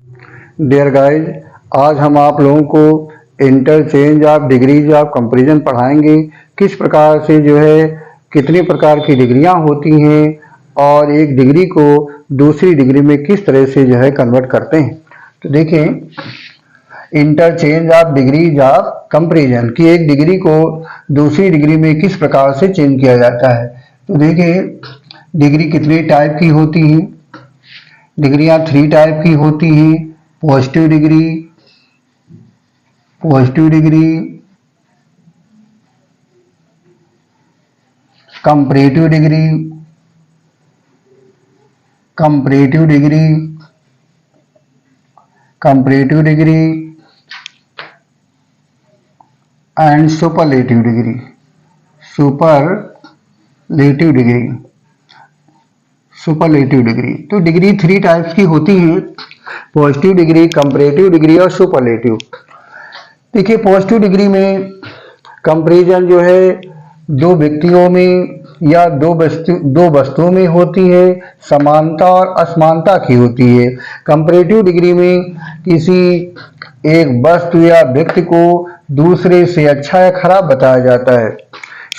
Dear guys, आज हम आप लोगों को interchange of degrees of comparison पढ़ाएंगे। किस प्रकार से कितनी प्रकार की डिग्रियां होती हैं और एक डिग्री को दूसरी डिग्री में किस तरह से कन्वर्ट करते हैं। तो देखें, interchange of degrees of comparison की एक डिग्री को दूसरी डिग्री में किस प्रकार से चेंज किया जाता है। तो देखें, डिग्री कितने टाइप की होती हैं। डिग्रियां 3 टाइप की होती हैं। Positive degree, comparative degree, and superlative degree. तो डिग्री 3 टाइप्स की होती हैं। पॉजिटिव डिग्री, कंपैरेटिव डिग्री और सुपरलेटिव। देखिए, पॉजिटिव डिग्री में कंपैरिजन दो व्यक्तियों में या दो वस्तुओं में होती है, समानता और असमानता की होती है। कंपैरेटिव डिग्री में किसी एक वस्तु या व्यक्ति को दूसरे से अच्छा या खराब बताया जाता है।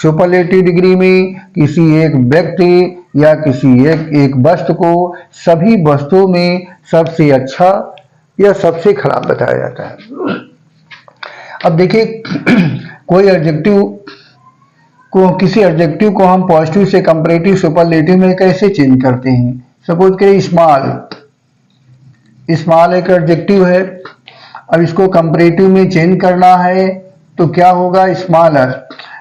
सुपरलेटिव डिग्री में किसी एक व्यक्ति या किसी एक वस्तु को सभी वस्तुओं में सबसे अच्छा या सबसे खराब बताया जाता है। अब देखिए, किसी एडजेक्टिव को हम पॉजिटिव से कंपैरेटिव सुपरलेटिव में कैसे चेंज करते हैं। सपोज करिए, स्मॉल एक एडजेक्टिव है। अब इसको कंपैरेटिव में चेंज करना है तो क्या होगा, स्मॉलर।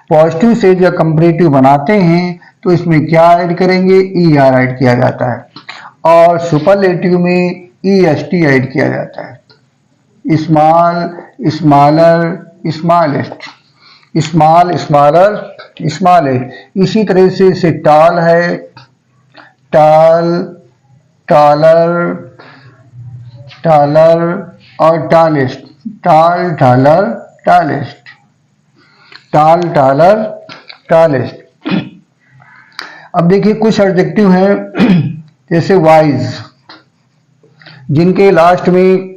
पॉजिटिव से जब कंपैरेटिव बनाते हैं तो इसमें क्या ऐड करेंगे, ER ऐड किया जाता है, और सुपरलेटिव में EST ऐड किया जाता है। Small, smaller, smallest, small, smaller, smallest. इसी तरह से टॉल है, टॉल, टॉलर, टॉलर और tallest, tall, taller, tallest, tall, taller, tallest. अब देखिए, कुछ एडजेक्टिव हैं जैसे वाइज, जिनके लास्ट में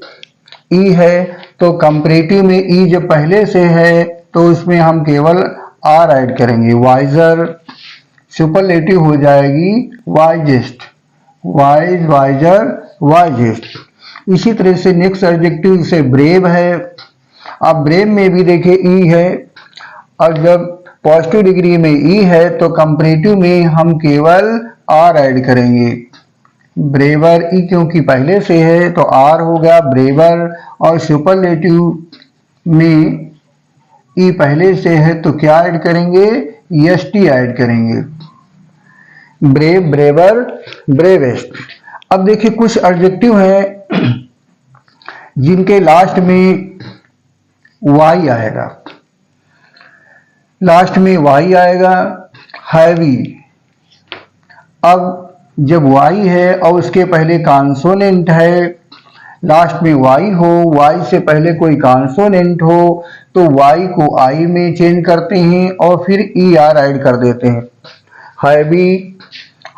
ई है, तो कंपैरेटिव में ई जब पहले से है तो उसमें हम केवल आर ऐड करेंगे, वाइजर। सुपरलेटिव हो जाएगी वाइजेस्ट, वाइज, वाइजर, वाइजेस्ट। इसी तरह से नेक्स्ट एडजेक्टिव जैसे ब्रेव है। अब ब्रेव में भी देखिए ई है, और जब पॉजिटिव डिग्री में ई है तो कंपैरेटिव में हम केवल आर ऐड करेंगे, ब्रेवर। ई क्योंकि पहले से है तो आर हो गया ब्रेवर, और सुपरलेटिव में ई पहले से है तो क्या ऐड करेंगे, EST ऐड करेंगे, ब्रेव, ब्रेवर, ब्रेवेस्ट। अब देखिए, कुछ एडजेक्टिव हैं जिनके लास्ट में वाई आएगा, हैवी। अब जब वाई है और उसके पहले कॉन्सोनेंट है, लास्ट में वाई हो, वाई से पहले कोई कॉन्सोनेंट हो, तो वाई को आई में चेंज करते हैं और फिर ER ऐड कर देते हैं, हैवी,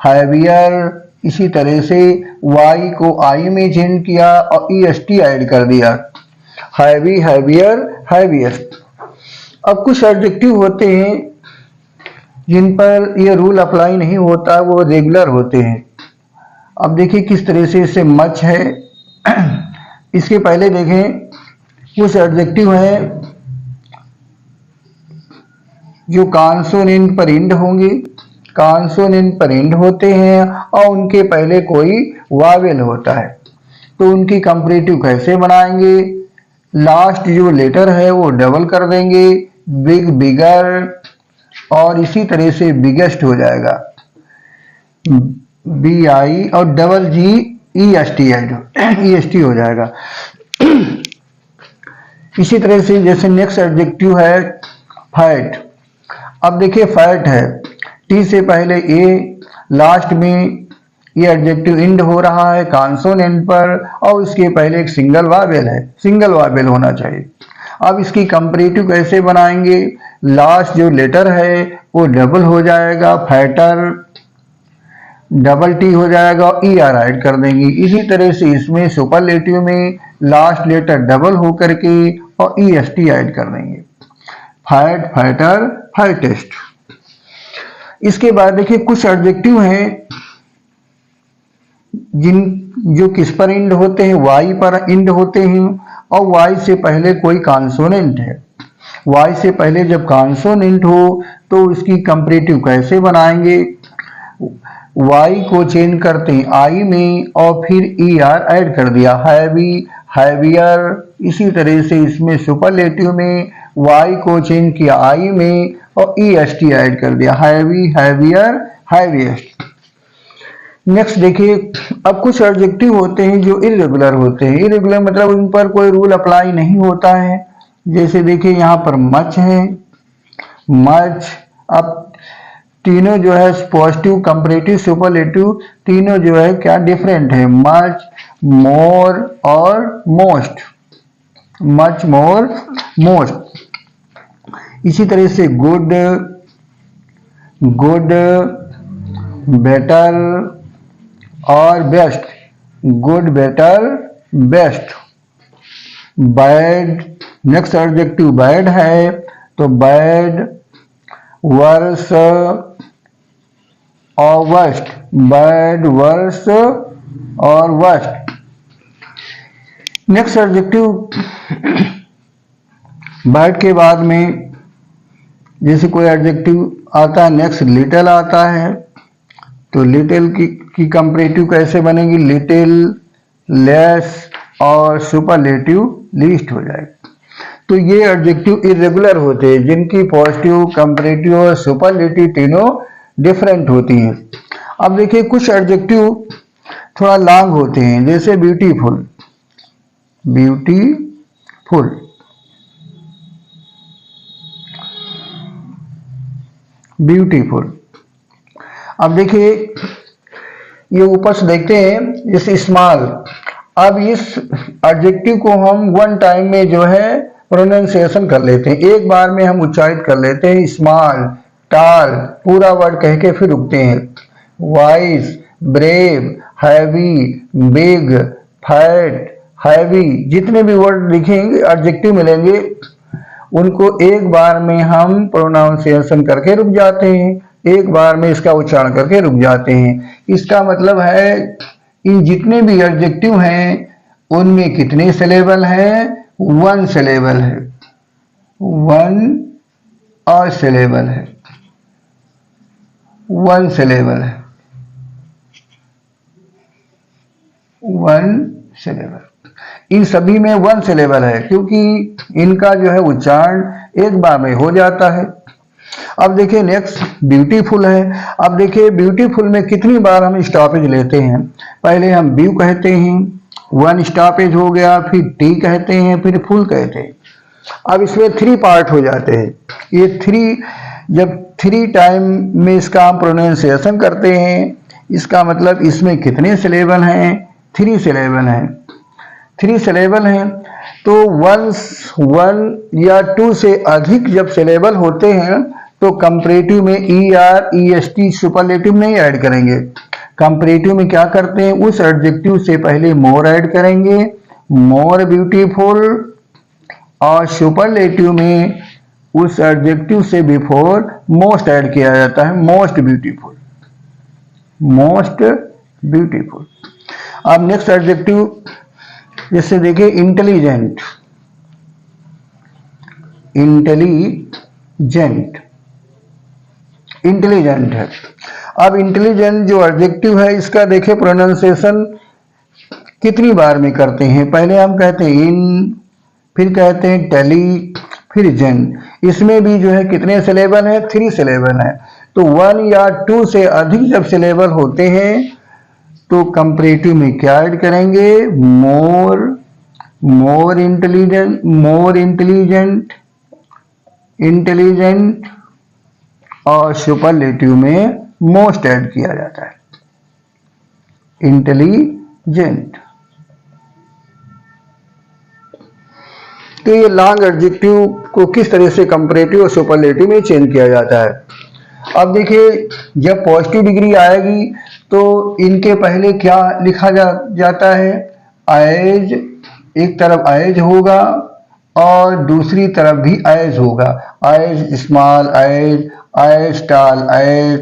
हैवियर। इसी तरह से वाई को आई में चेंज किया और EST ऐड कर दिया, हैवी, हैवियर, हैवीएस्ट। अब कुछ एडजेक्टिव होते हैं जिन पर यह रूल अप्लाई नहीं होता, वो रेगुलर होते हैं। अब देखिए किस तरह से इससे मच है। इसके पहले देखें, कुछ एडजेक्टिव हैं जो कॉन्सोनेंट पर एंड होंगे, कॉन्सोनेंट पर एंड होते हैं और उनके पहले कोई वावेल होता है, तो उनकी कंपैरेटिव कैसे बनाएंगे। लास्ट जो लेटर है वो डबल कर देंगे, बिग, बिगर, और इसी तरह से बिगेस्ट हो जाएगा, BI, और डबल G, EST हो जाएगा। इसी तरह से जैसे नेक्स्ट एडजेक्टिव है फैट। अब देखिए, फैट है, T से पहले A, लास्ट में ये एडजेक्टिव एंड हो रहा है कॉन्सोनेंट पर, और उसके पहले एक सिंगल वावेल है, सिंगल वावेल होना चाहिए। अब इसकी कंपैरेटिव कैसे बनाएंगे, लास्ट जो लेटर है वो डबल हो जाएगा, फैटर, डबल टी हो जाएगा, ई आर ऐड कर देंगे। इसी तरह से इसमें सुपरलेटिव में लास्ट लेटर डबल हो करके और ई एस टी ऐड कर देंगे। Fight, fighter, fightest. इसके बाद देखिए कुछ एडजेक्टिव हैं जो किस पर इंड होते हैं, वाई पर इंड होते हैं, और वाई से पहले कोई कॉन्सोनेंट है। वाई से पहले जब कॉन्सोनेंट हो तो इसकी कंपैरेटिव कैसे बनाएंगे? वाई को चेंज करते हैं आई में और फिर ई आर ऐड कर दिया, हैवी, हैवियर। इसी तरह से इसमें सुपरलेटिव में वाई को चेंज किया आई में और ई एस टी ऐड कर दिया, हैवी, हैवियर, हैवीएस्ट। नेक्स्ट देखिए, अब कुछ एडजेक्टिव होते हैं जो इरेगुलर होते हैं। इरेगुलर मतलब उन पर कोई रूल अप्लाई नहीं होता है। जैसे देखिए यहाँ पर मच है, मच। अब तीनों जो है पॉजिटिव, कंपैरेटिव, सुपरलेटिव, तीनों जो है क्या डिफरेंट है, मच, मोर और मोस्ट। मच, मोर, मोस्ट। इसी तरह से गुड, गुड, बेटर और best. Good, better, best. Bad, next adjective bad है तो बैड, वर्स और वर्स्ट। बैड, वर्स और वर्स्ट। नेक्स्ट एडजेक्टिव बैड के बाद में जैसे कोई एडजेक्टिव आता है, नेक्स्ट लिटिल आता है तो लिटिल की कंपैरेटिव कैसे बनेगी? लिटिल, लेस और सुपरलेटिव लीस्ट हो जाएगी। तो ये एडजेक्टिव इरेगुलर होते हैं जिनकी पॉजिटिव, कंपैरेटिव और सुपरलेटिव तीनों डिफरेंट होती हैं। अब देखिए कुछ एडजेक्टिव थोड़ा लॉन्ग होते हैं, जैसे ब्यूटीफुल, ब्यूटीफुल। ब्यूटीफुल। अब देखिए ये ऊपर से देखते हैं जैसे स्मॉल। अब इस एडजेक्टिव को हम वन टाइम में जो है प्रोनाउंसिएशन कर लेते हैं, एक बार में हम उच्चारित कर लेते हैं। स्मॉल, टाल, पूरा वर्ड कह के फिर रुकते हैं। Wise, brave, heavy, big, fat, heavy, जितने भी वर्ड लिखेंगे एडजेक्टिव मिलेंगे उनको एक बार में हम प्रोनाउंसिएशन करके रुक जाते हैं, एक बार में इसका उच्चारण करके रुक जाते हैं। इसका मतलब है इन जितने भी एडजेक्टिव हैं उनमें कितने सिलेबल हैं? वन सिलेबल है, वन और सिलेबल है, वन सिलेबल है, वन सिलेबल। इन सभी में वन सिलेबल है क्योंकि इनका जो है उच्चारण एक बार में हो जाता है। अब देखिए नेक्स्ट ब्यूटीफुल है। अब देखिए ब्यूटीफुल में कितनी बार हम स्टॉपेज लेते हैं। पहले हम ब्यू कहते हैं, वन स्टॉपेज हो गया, फिर टी कहते हैं, फिर फुल कहते हैं। अब इसमें थ्री पार्ट हो जाते हैं। ये थ्री, जब थ्री टाइम में इसका हम प्रोनाउंसिएशन करते हैं, इसका मतलब इसमें कितने सिलेबल हैं? थ्री सिलेबल हैं, थ्री सिलेबल हैं। तो वन या टू से अधिक जब सिलेबल होते हैं तो कंपैरेटिव में E R, E S T, superlative नहीं ऐड करेंगे। कंपैरेटिव में क्या करते हैं, उस एडजेक्टिव से पहले मोर ऐड करेंगे, मोर ब्यूटीफुल, और सुपरलेटिव में उस एडजेक्टिव से बिफोर मोस्ट ऐड किया जाता है, मोस्ट ब्यूटीफुल, मोस्ट ब्यूटीफुल। अब नेक्स्ट एडजेक्टिव जैसे देखिए इंटेलिजेंट, इंटेलिजेंट, इंटेलिजेंट है। अब इंटेलिजेंट जो एडजेक्टिव है इसका देखिए प्रोनाउंसिएशन कितनी बार में करते हैं। पहले हम कहते हैं इन, फिर कहते हैं टेली, फिर जेन। इसमें भी जो है कितने सिलेबल है? थ्री सिलेबल है। तो वन या टू से अधिक जब सिलेबल होते हैं तो कंपैरेटिव में क्या ऐड करेंगे? More, more intelligent, more intelligent, intelligent, और सुपरलेटिव में मोस्ट ऐड किया जाता है, इंटेलिजेंट। तो ये लॉन्ग एडजेक्टिव को किस तरह से कंपैरेटिव और सुपरलेटिव में चेंज किया जाता है। अब देखिए जब पॉजिटिव डिग्री आएगी तो इनके पहले क्या लिखा जाता है, एज, एक तरफ एज होगा और दूसरी तरफ भी एज होगा, as small as, as tall as,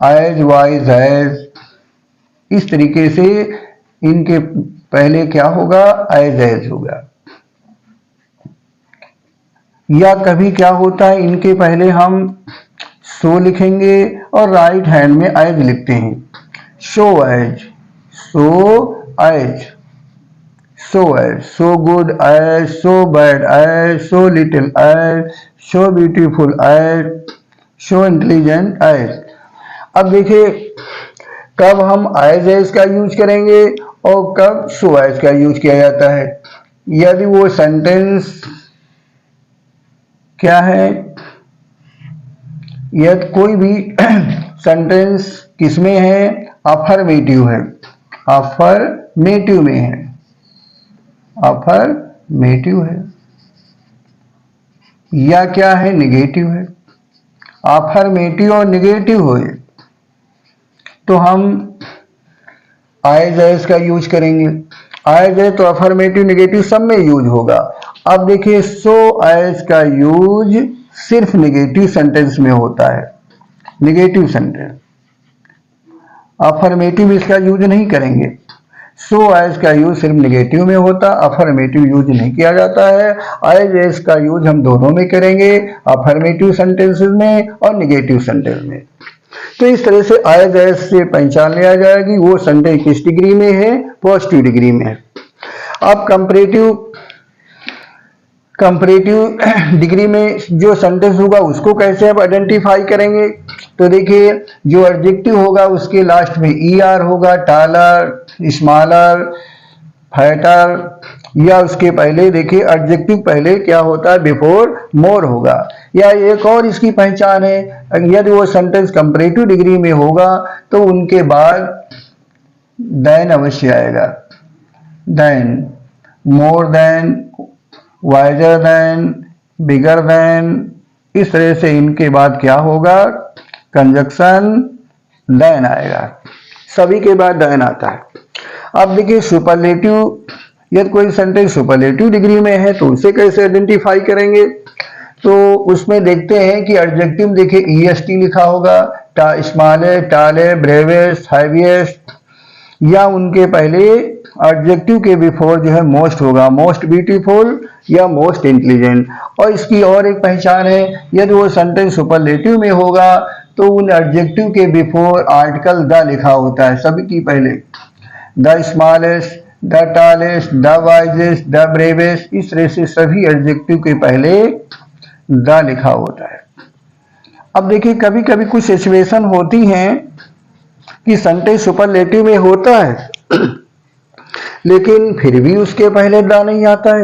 as wise as, इस तरीके से इनके पहले क्या होगा, एज होगा। या कभी क्या होता है, इनके पहले हम सो लिखेंगे और राइट हैंड में एज लिखते हैं, so as, so as, so as, so good as, so bad as, so little as, so beautiful as, so intelligent as. अब देखिए कब हम एज का यूज करेंगे और कब सो एज का यूज किया जाता है। यदि वो सेंटेंस क्या है, यदि कोई भी सेंटेंस किसमें है, अफर्मेटिव है, अफर्मेटिव में है, अफर्मेटिव है, या क्या है, निगेटिव है। अफर्मेटिव और निगेटिव हो तो हम एज का यूज करेंगे। एज है तो अफर्मेटिव निगेटिव सब में यूज होगा। अब देखिए सो एज का यूज सिर्फ निगेटिव सेंटेंस में होता है, निगेटिव सेंटेंस, अफर्मेटिव इसका यूज नहीं करेंगे। सो एज का यूज सिर्फ निगेटिव में होता, अफर्मेटिव यूज नहीं किया जाता है। एज का यूज हम दोनों में करेंगे, अफर्मेटिव सेंटेंसेस में और निगेटिव सेंटेंस में। तो इस तरह से एज से पहचान लिया जाएगी वो सेंटेंस किस डिग्री में है, पॉजिटिव डिग्री में है। अब कंपैरेटिव डिग्री में जो सेंटेंस होगा उसको कैसे आप आइडेंटिफाई करेंगे, तो देखिए जो एडजेक्टिव होगा उसके लास्ट में ER होगा, टालर, स्मॉलर, फैटर, या उसके पहले देखिए एडजेक्टिव पहले क्या होता है, बिफोर मोर होगा। या एक और इसकी पहचान है, यदि वो सेंटेंस कंपैरेटिव डिग्री में होगा तो उनके बाद देन अवश्य आएगा, then, more than, wiser than, bigger than, इस तरह से इनके बाद क्या होगा, कंजक्शन देन आएगा, सभी के बाद देन आता है। अब देखिए सुपरलेटिव, यदि कोई सेंटेंस सुपरलेटिव डिग्री में है तो उसे कैसे आइडेंटिफाई करेंगे, तो उसमें देखते हैं कि एडजेक्टिव देखिए EST लिखा होगा, स्मॉले, टाले, ब्रेवेस्ट, हैवीएस्ट, या उनके पहले एडजेक्टिव के बिफोर जो है मोस्ट होगा, मोस्ट ब्यूटीफुल या मोस्ट इंटेलिजेंट। और इसकी और एक पहचान है, यदि वो सेंटेंस सुपरलेटिव में होगा तो उन एडजेक्टिव के बिफोर आर्टिकल द लिखा होता है, सभी की पहले, the smallest, the tallest, the wisest, the bravest, इस तरह से सभी एडजेक्टिव के पहले द लिखा होता है। अब देखिए कभी कभी कुछ सिचुएशन होती हैं कि सेंटेंस सुपरलेटिव में होता है लेकिन फिर भी उसके पहले द नहीं आता है।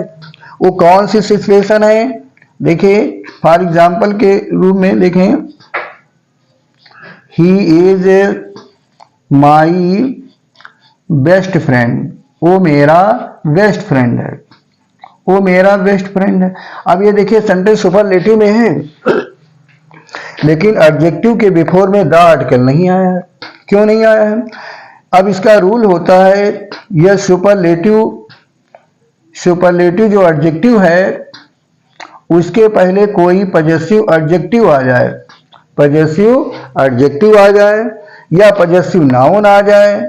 वो कौन सी सिचुएशन है, देखिए फॉर एग्जाम्पल के रूप में देखें, he is my best friend, वो मेरा बेस्ट फ्रेंड है, वो मेरा बेस्ट फ्रेंड है। अब ये देखिए सेंटेंस सुपरलेटिव में है लेकिन एडजेक्टिव के बिफोर में द आर्टिकल नहीं आया है। क्यों नहीं आया है? अब इसका रूल होता है, यह सुपरलेटिव जो एडजेक्टिव है उसके पहले कोई पजेसिव एडजेक्टिव आ जाए, पजेसिव एडजेक्टिव आ जाए या पजेसिव नाउन आ जाए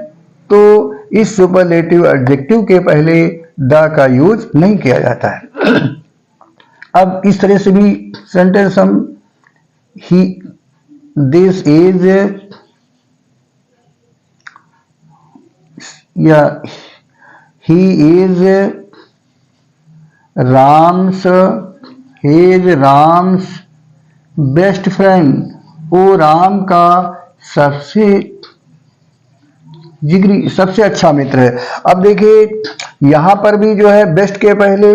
तो इस सुपरलेटिव एडजेक्टिव के पहले द का यूज नहीं किया जाता है। अब इस तरह से भी सेंटेंस हम ही दिस इज या he is Ram's best friend, वो राम का सबसे अच्छा मित्र है। अब देखिए यहां पर भी जो है बेस्ट के पहले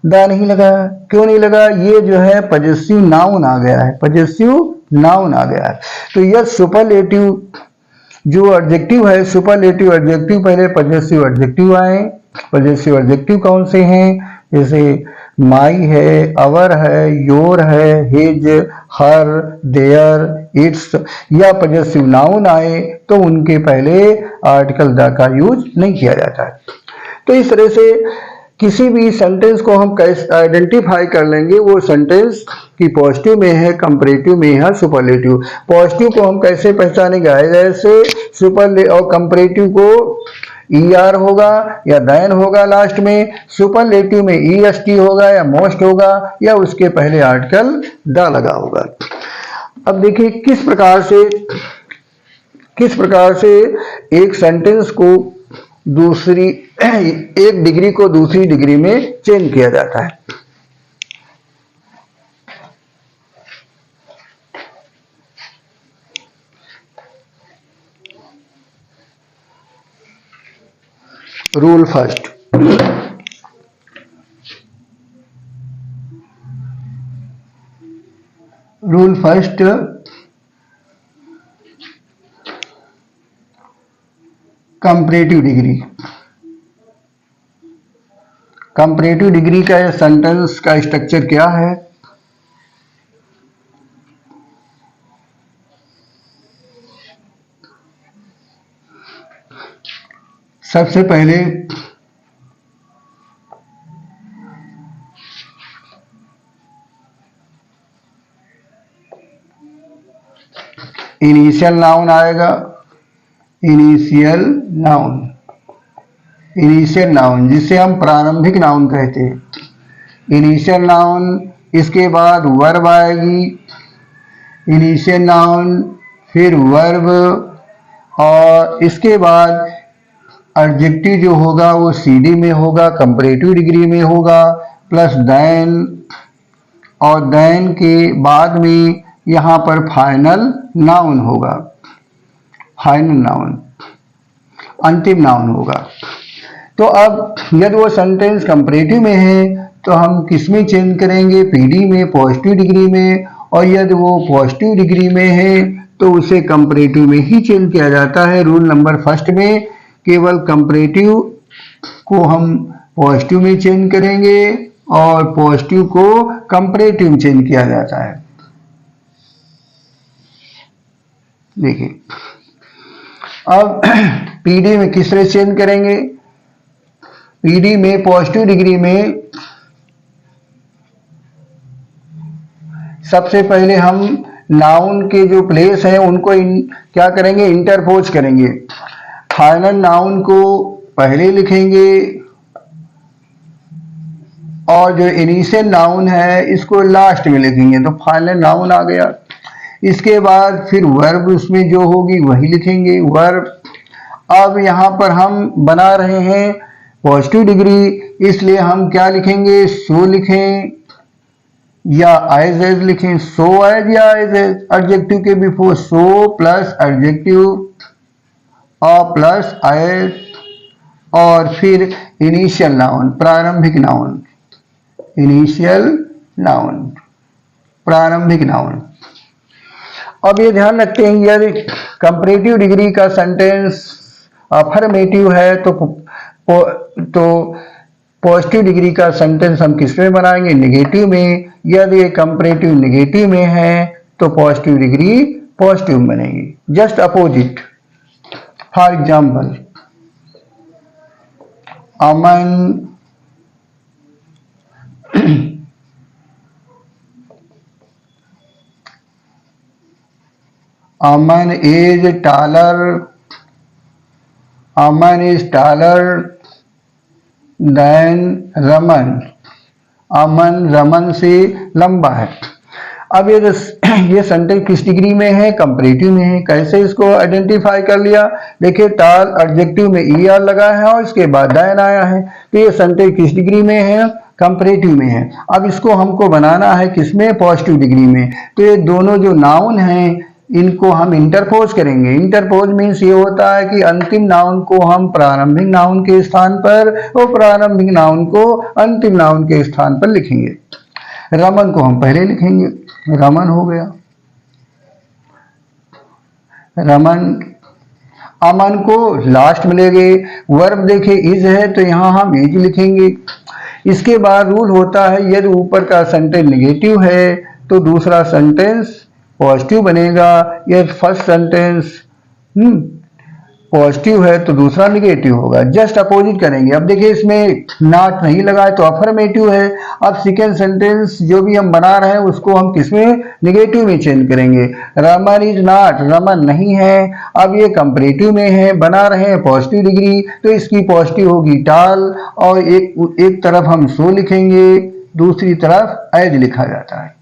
द नहीं लगा, क्यों नहीं लगा? ये जो है पजेसिव नाउन आ गया है, पजेसिव नाउन आ गया है। तो यह सुपरलेटिव जो एडजेक्टिव है, सुपरलेटिव एडजेक्टिव पहले पजेसिव एडजेक्टिव आए। पजेसिव एडजेक्टिव कौन से हैं? जैसे माई है, अवर है, योर है, हिज, हर, देयर, इट्स या पजेसिव नाउन आए तो उनके पहले आर्टिकल द का यूज नहीं किया जाता है। तो इस तरह से किसी भी सेंटेंस को हम कैसे आइडेंटिफाई कर लेंगे वो सेंटेंस की पॉजिटिव में है, कंपैरेटिव में है, सुपरलेटिव। पॉजिटिव को हम कैसे पहचानेंगे, जैसे सुपर और कंपैरेटिव को ER होगा या देन होगा लास्ट में, सुपरलेटिव में EST होगा या मोस्ट होगा या उसके पहले आर्टिकल द लगा होगा। अब देखिए किस प्रकार से एक सेंटेंस को दूसरी एक डिग्री को दूसरी डिग्री में चेंज किया जाता है। Rule first, comparative degree. Comparative degree का यह सेंटेंस का स्ट्रक्चर क्या है? सबसे पहले इनिशियल नाउन आएगा, इनिशियल नाउन जिसे हम प्रारंभिक नाउन कहते हैं। इनिशियल नाउन, इसके बाद वर्ब आएगी, इनिशियल नाउन फिर वर्ब, और इसके बाद एडजेक्टिव जो होगा वो CD में होगा, कंपैरेटिव डिग्री में होगा, प्लस देन, और देन के बाद में यहाँ पर फाइनल नाउन होगा, फाइनल नाउन, अंतिम नाउन होगा। तो अब यदि वो सेंटेंस कंपैरेटिव में है तो हम किस में चेंज करेंगे? PD में, पॉजिटिव डिग्री में, और यदि वो पॉजिटिव डिग्री में है तो उसे कंपैरेटिव में ही चेंज किया जाता है। रूल नंबर फर्स्ट में केवल कंपैरेटिव को हम पॉजिटिव में चेंज करेंगे और पॉजिटिव को कंपैरेटिव में चेंज किया जाता है। देखिए अब PD में किस तरह चेंज करेंगे? PD में पॉजिटिव डिग्री में सबसे पहले हम नाउन के जो प्लेस हैं उनको क्या करेंगे? इंटरपोज करेंगे। फाइनल नाउन को पहले लिखेंगे और जो इनिशियल नाउन है इसको लास्ट में लिखेंगे, तो फाइनल नाउन आ गया। इसके बाद फिर वर्ब उसमें जो होगी वही लिखेंगे, वर्ब। अब यहाँ पर हम बना रहे हैं पॉजिटिव डिग्री, इसलिए हम क्या लिखेंगे? सो लिखें या एज लिखें, सो एज या एज एडजेक्टिव के बिफोर, सो प्लस एडजेक्टिव और प्लस एज, और फिर इनिशियल नाउन, प्रारंभिक नाउन, इनिशियल नाउन, प्रारंभिक नाउन। अब ये ध्यान रखते हैं यदि कंपैरेटिव डिग्री का सेंटेंस अफर्मेटिव है तो पॉजिटिव डिग्री का सेंटेंस हम किस में बनाएंगे? नेगेटिव में। यदि ये कंपैरेटिव नेगेटिव में है तो पॉजिटिव डिग्री पॉजिटिव में बनेगी, just opposite. For example, Aman Aman is taller. Aman is taller than Raman. अमन रमन से लंबा है। अब ये सेंटेंस किस डिग्री में है? कंपैरेटिव में है। कैसे इसको आइडेंटिफाई कर लिया? देखिए, टाल एडजेक्टिव में ER लगा है और इसके बाद देन आया है, तो ये सेंटेंस किस डिग्री में है? कंपैरेटिव में है। अब इसको हमको बनाना है किसमें? पॉजिटिव डिग्री में। तो ये दोनों जो नाउन हैं इनको हम इंटरपोज करेंगे। इंटरपोज मीन्स ये होता है कि अंतिम नाउन को हम प्रारंभिक नाउन के स्थान पर और प्रारंभिक नाउन को अंतिम नाउन के स्थान पर लिखेंगे। रमन को हम पहले लिखेंगे, रमन हो गया रमन। अमन को लास्ट में लेंगे। वर्ब देखे इज है तो यहां हम इज लिखेंगे। इसके बाद रूल होता है यदि ऊपर का सेंटेंस नेगेटिव है तो दूसरा सेंटेंस पॉजिटिव बनेगा। ये फर्स्ट सेंटेंस पॉजिटिव है तो दूसरा निगेटिव होगा। जस्ट अपोजिट करेंगे। अब देखिए इसमें नॉट नहीं लगा है तो अफर्मेटिव है। अब सेकेंड सेंटेंस जो भी हम बना रहे हैं उसको हम किसमें, निगेटिव में चेंज करेंगे। रमन इज नॉट, रमन नहीं है। अब ये कंपैरेटिव में है, बना रहे हैं पॉजिटिव डिग्री, तो इसकी पॉजिटिव होगी टाल, और एक तरफ हम सो लिखेंगे, दूसरी तरफ एज लिखा जाता है।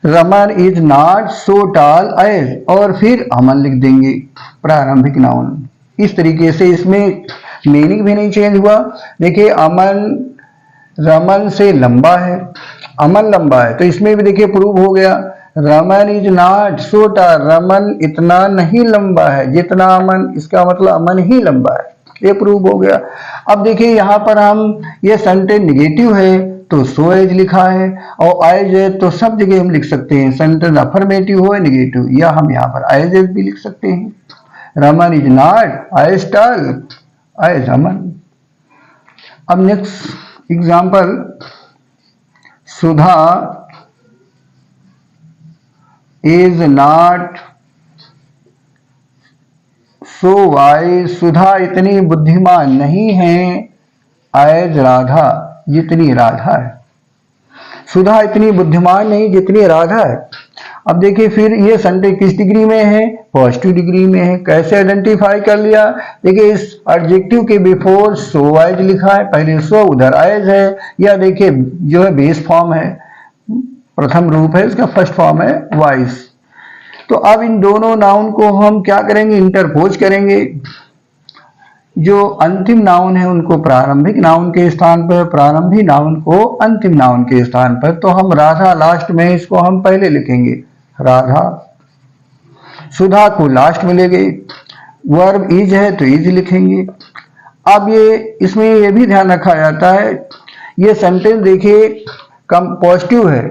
Raman is not so tall as, और फिर अमन लिख देंगे प्रारंभिक नाउन। इस तरीके से इसमें मीनिंग भी नहीं चेंज हुआ। देखिए अमन रमन से लंबा है, अमन लंबा है, तो इसमें भी देखिए प्रूव हो गया। Raman is not so toll, Raman इतना नहीं लंबा है जितना अमन, इसका मतलब अमन ही लंबा है, ये प्रूव हो गया। अब देखिए यहाँ पर हम ये सेंटेंस निगेटिव है तो सो एज लिखा है, और एज है तो सब जगह हम लिख सकते हैं, सेंटेंस अफर्मेटिव हो या निगेटिव, या हम यहाँ पर एज भी लिख सकते हैं। Raman is not as tall as Aman. अब next example, Sudha is not so wise, Sudha इतनी बुद्धिमान नहीं है एज राधा, जितनी राधा है। सुधा इतनी बुद्धिमान नहीं जितनी राधा है। अब देखिए फिर ये सेंटेंस किस डिग्री में है, पॉजिटिव डिग्री में है। कैसे आइडेंटिफाई कर लिया, देखिए इस एडजेक्टिव के बिफोर सो वाइज लिखा है, पहले सो उधर एज है, या देखिए जो है बेस फॉर्म है, प्रथम रूप है, इसका फर्स्ट फॉर्म है वाइज। तो अब इन दोनों नाउन को हम क्या करेंगे, इंटरपोज करेंगे। जो अंतिम नाउन है उनको प्रारंभिक नाउन के स्थान पर, प्रारंभिक नाउन को अंतिम नाउन के स्थान पर। तो हम राधा लास्ट में, इसको हम पहले लिखेंगे राधा। सुधा को लास्ट में ले गए, वर्ब इज है तो इज लिखेंगे। अब ये इसमें ये भी ध्यान रखा जाता है, ये सेंटेंस देखिए कम पॉजिटिव है,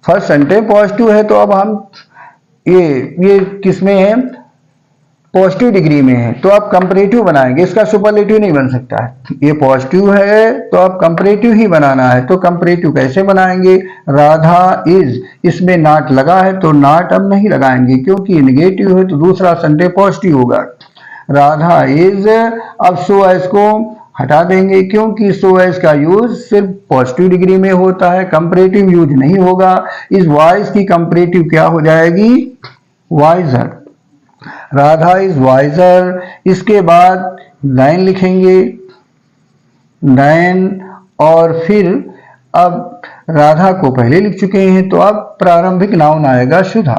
फर्स्ट सेंटेंस पॉजिटिव है, तो अब हम ये किसमें है, पॉजिटिव डिग्री में है, तो आप कंपैरेटिव बनाएंगे, इसका सुपरलेटिव नहीं बन सकता है। ये पॉजिटिव है तो आप कंपैरेटिव ही बनाना है। तो कंपैरेटिव कैसे बनाएंगे, राधा इज, इसमें नॉट लगा है तो नॉट हम नहीं लगाएंगे क्योंकि नेगेटिव है, तो दूसरा सेंटेंस पॉजिटिव होगा। राधा इज, अब सो एज को हटा देंगे क्योंकि सो एज का यूज सिर्फ पॉजिटिव डिग्री में होता है, कंपैरेटिव यूज नहीं होगा। इस वाइज की कंपैरेटिव क्या हो जाएगी, वाइजर। Radha is visor. इसके बाद लाइन लिखेंगे, लाइन, और फिर अब राधा को पहले लिख चुके हैं तो अब प्रारंभिक नाउन आएगा सुधा।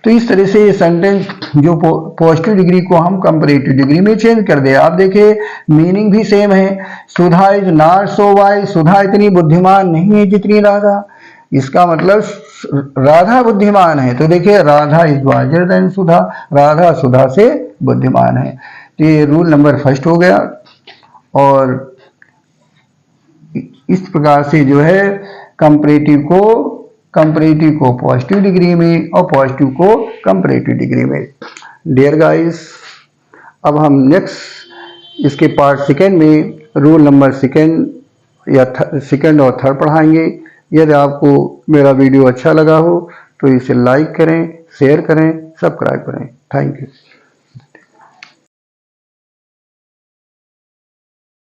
तो इस तरह से ये सेंटेंस जो पॉजिटिव डिग्री को हम कंपैरेटिव डिग्री में चेंज कर दे। आप देखिए मीनिंग भी सेम है। सुधा is not so wise, Sudha इतनी बुद्धिमान नहीं है जितनी राधा, इसका मतलब राधा बुद्धिमान है, तो देखिए राधा इज वाइजर देन सुधा, राधा सुधा से बुद्धिमान है। तो ये रूल नंबर फर्स्ट हो गया। और इस प्रकार से जो है कंपैरेटिव को पॉजिटिव डिग्री में और पॉजिटिव को कंपैरेटिव डिग्री में। डियर गाइस, अब हम नेक्स्ट इसके पार्ट सेकेंड में रूल नंबर सेकेंड और थर्ड पढ़ाएंगे। यदि आपको मेरा वीडियो अच्छा लगा हो तो इसे लाइक करें, शेयर करें, सब्सक्राइब करें। Thank you.